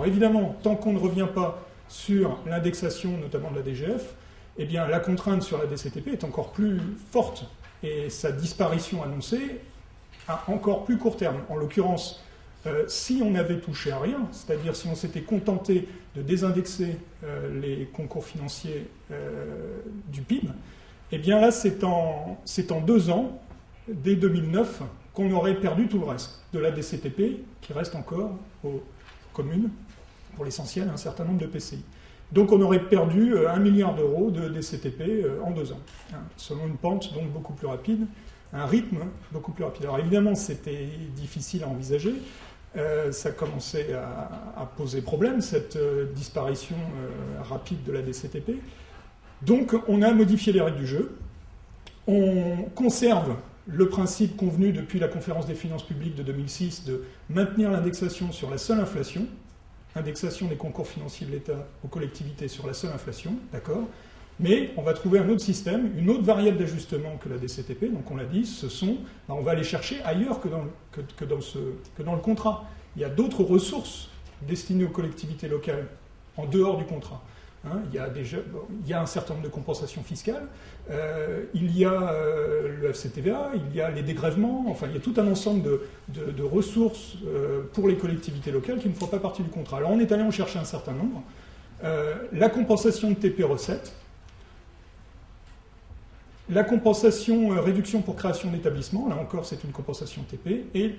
évidemment, tant qu'on ne revient pas sur l'indexation, notamment de la DGF, eh bien, la contrainte sur la DCTP est encore plus forte et sa disparition annoncée à encore plus court terme. En l'occurrence, si on n'avait touché à rien, c'est-à-dire si on s'était contenté de désindexer les concours financiers du PIB, eh bien là, c'est en 2 ans, dès 2009, qu'on aurait perdu tout le reste de la DCTP, qui reste encore aux communes, pour l'essentiel, un certain nombre de PCI. Donc on aurait perdu 1 milliard d'euros de DCTP en 2 ans, selon une pente donc beaucoup plus rapide, un rythme beaucoup plus rapide. Alors évidemment, c'était difficile à envisager, ça commençait à poser problème, cette disparition rapide de la DCTP. Donc on a modifié les règles du jeu, on conserve le principe convenu depuis la conférence des finances publiques de 2006 de maintenir l'indexation sur la seule inflation, indexation des concours financiers de l'État aux collectivités sur la seule inflation, d'accord, mais on va trouver un autre système, une autre variable d'ajustement que la DCTP, donc on l'a dit, on va aller chercher ailleurs que dans le contrat. Il y a d'autres ressources destinées aux collectivités locales en dehors du contrat. Il y a un certain nombre de compensations fiscales, il y a le FCTVA, il y a les dégrèvements, enfin il y a tout un ensemble de ressources pour les collectivités locales qui ne font pas partie du contrat. Alors on est allé en chercher un certain nombre. La compensation de TP recettes, la compensation réduction pour création d'établissements, là encore c'est une compensation TP, et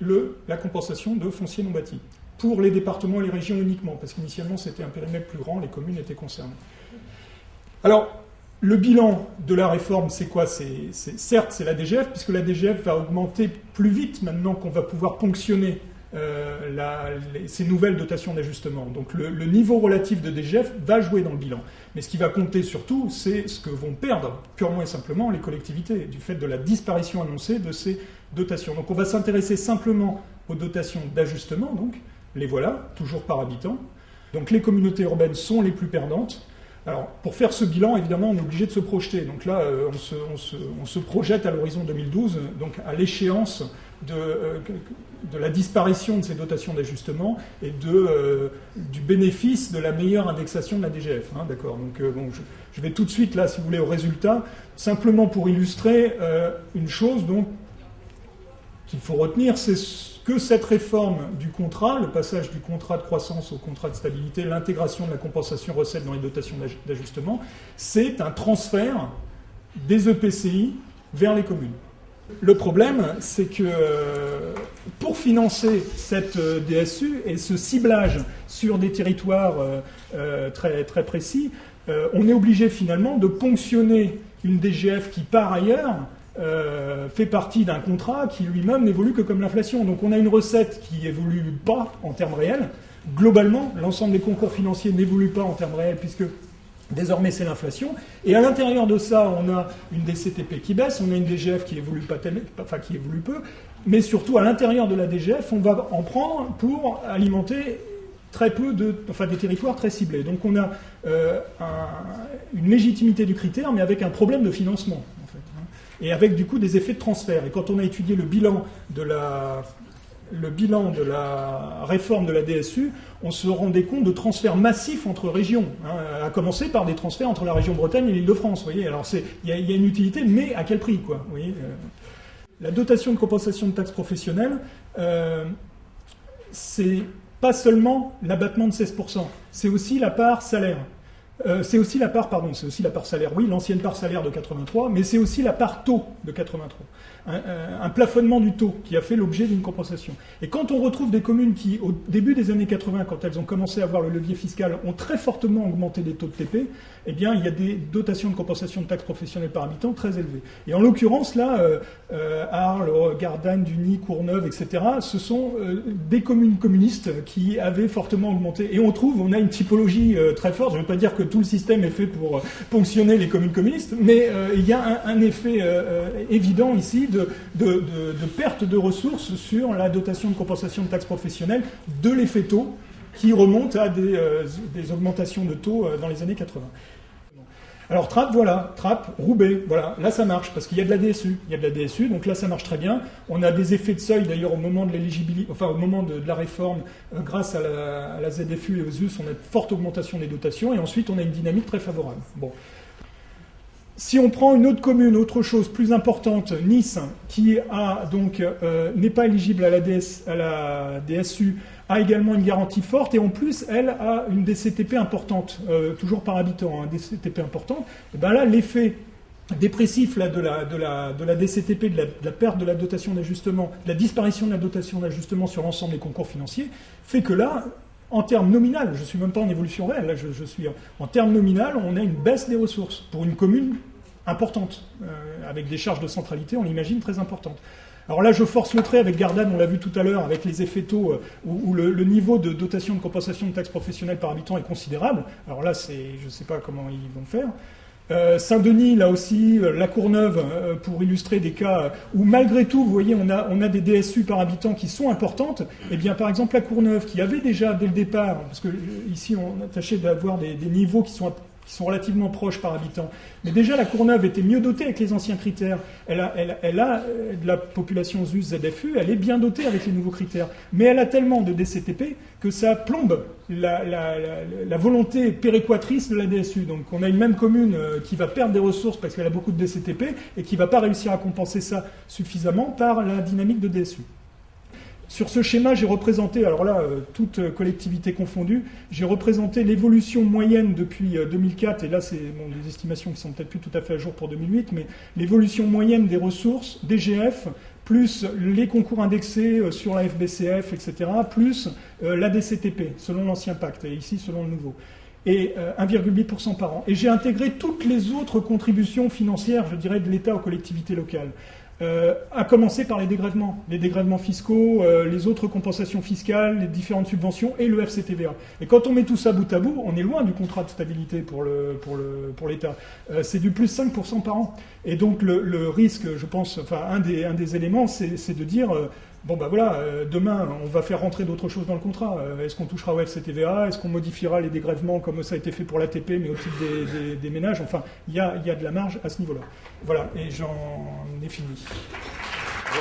la compensation de foncier non bâti, pour les départements et les régions uniquement, parce qu'initialement c'était un périmètre plus grand, les communes étaient concernées. Alors, le bilan de la réforme, c'est quoi? Certes, c'est la DGF, puisque la DGF va augmenter plus vite maintenant qu'on va pouvoir ponctionner ces nouvelles dotations d'ajustement. Donc le niveau relatif de DGF va jouer dans le bilan. Mais ce qui va compter surtout, c'est ce que vont perdre purement et simplement les collectivités, du fait de la disparition annoncée de ces dotations. Donc on va s'intéresser simplement aux dotations d'ajustement, donc les voilà, toujours par habitant. Donc les communautés urbaines sont les plus perdantes. Alors, pour faire ce bilan, évidemment, on est obligé de se projeter. Donc là, on se projette à l'horizon 2012, donc à l'échéance de la disparition de ces dotations d'ajustement et du bénéfice de la meilleure indexation de la DGF. D'accord. Donc, je vais tout de suite, là, si vous voulez, au résultat, simplement pour illustrer une chose qu'il faut retenir, c'est que cette réforme du contrat, le passage du contrat de croissance au contrat de stabilité, l'intégration de la compensation recette dans les dotations d'ajustement, c'est un transfert des EPCI vers les communes. Le problème, c'est que pour financer cette DSU et ce ciblage sur des territoires très, très précis, on est obligé finalement de ponctionner une DGF qui, par ailleurs, fait partie d'un contrat qui lui-même n'évolue que comme l'inflation. Donc on a une recette qui évolue pas en termes réels. Globalement, l'ensemble des concours financiers n'évolue pas en termes réels puisque désormais c'est l'inflation. Et à l'intérieur de ça, on a une DCTP qui baisse, on a une DGF qui évolue qui évolue peu, mais surtout à l'intérieur de la DGF, on va en prendre pour alimenter très peu des territoires très ciblés. Donc on a une légitimité du critère, mais avec un problème de financement. Et avec du coup des effets de transfert. Et quand on a étudié le bilan de la réforme de la DSU, on se rendait compte de transferts massifs entre régions, à commencer par des transferts entre la région Bretagne et l'Île-de-France. Vous voyez, alors il y a une utilité, mais à quel prix, quoi, vous voyez, la dotation de compensation de taxes professionnelles, c'est pas seulement l'abattement de 16%, c'est aussi la part salaire. C'est aussi la part salaire, oui, l'ancienne part salaire de 83, mais c'est aussi la part taux de 83. Un plafonnement du taux qui a fait l'objet d'une compensation. Et quand on retrouve des communes qui, au début des années 80, quand elles ont commencé à avoir le levier fiscal, ont très fortement augmenté les taux de TP, eh bien, il y a des dotations de compensation de taxes professionnelles par habitant très élevées. Et en l'occurrence, là, Arles, Gardanne, Duny, Courneuve, etc., ce sont des communes communistes qui avaient fortement augmenté. Et on a une typologie très forte. Je ne veux pas dire que tout le système est fait pour ponctionner les communes communistes, mais il y a un effet évident ici de perte de ressources sur la dotation de compensation de taxes professionnelles de l'effet taux qui remonte à des augmentations de taux dans les années 80. Alors Trappes, voilà, Trappes, Roubaix, voilà, là ça marche, parce qu'il y a de la DSU. Il y a de la DSU, donc là ça marche très bien. On a des effets de seuil, d'ailleurs, au moment de l'éligibilité, enfin au moment de la réforme, grâce à la ZFU et aux US, on a une forte augmentation des dotations, et ensuite on a une dynamique très favorable. Bon. Si on prend une autre commune, autre chose plus importante, Nice, qui a donc n'est pas éligible à la DSU, a également une garantie forte, et en plus, elle a une DCTP importante, toujours par habitant, une DCTP importante. Et ben là, l'effet dépressif là, de la DCTP, de la perte de la dotation d'ajustement, de la disparition de la dotation d'ajustement sur l'ensemble des concours financiers, fait que là, en termes nominal, je ne suis même pas en évolution réelle, là je suis en termes nominal, on a une baisse des ressources pour une commune importante, avec des charges de centralité, on l'imagine, très importantes. Alors là, je force le trait avec Gardanne, on l'a vu tout à l'heure, avec les effets taux, où le niveau de dotation de compensation de taxes professionnelles par habitant est considérable. Alors là, je ne sais pas comment ils vont faire. Saint-Denis, là aussi, La Courneuve, pour illustrer des cas où malgré tout, vous voyez, on a des DSU par habitant qui sont importantes. Eh bien, par exemple, La Courneuve, qui avait déjà dès le départ, parce que ici on a tâché d'avoir des niveaux qui sont relativement proches par habitant. Mais déjà, La Courneuve était mieux dotée avec les anciens critères. Elle a de la population ZUS, ZFU, elle est bien dotée avec les nouveaux critères. Mais elle a tellement de DCTP que ça plombe la volonté péréquatrice de la DSU. Donc on a une même commune qui va perdre des ressources parce qu'elle a beaucoup de DCTP et qui ne va pas réussir à compenser ça suffisamment par la dynamique de DSU. Sur ce schéma, j'ai représenté, alors là, toute collectivité confondue, j'ai représenté l'évolution moyenne depuis 2004, et là, c'est des estimations qui sont peut-être plus tout à fait à jour pour 2008, mais l'évolution moyenne des ressources, DGF, plus les concours indexés sur la FBCF, etc., plus la DCTP, selon l'ancien pacte, et ici, selon le nouveau. Et 1,8% par an. Et j'ai intégré toutes les autres contributions financières, je dirais, de l'État aux collectivités locales. À commencer par les dégrèvements fiscaux, les autres compensations fiscales, les différentes subventions et le FCTVA. Et quand on met tout ça bout à bout, on est loin du contrat de stabilité pour l'État. C'est du plus 5% par an. Et donc le risque, je pense, enfin un des éléments, c'est de dire bon ben voilà, demain on va faire rentrer d'autres choses dans le contrat. Est-ce qu'on touchera au FCTVA? Est-ce qu'on modifiera les dégrèvements comme ça a été fait pour l'ATP, mais au titre des ménages? Enfin, il y a de la marge à ce niveau-là. Voilà, et j'en ai fini. Bon.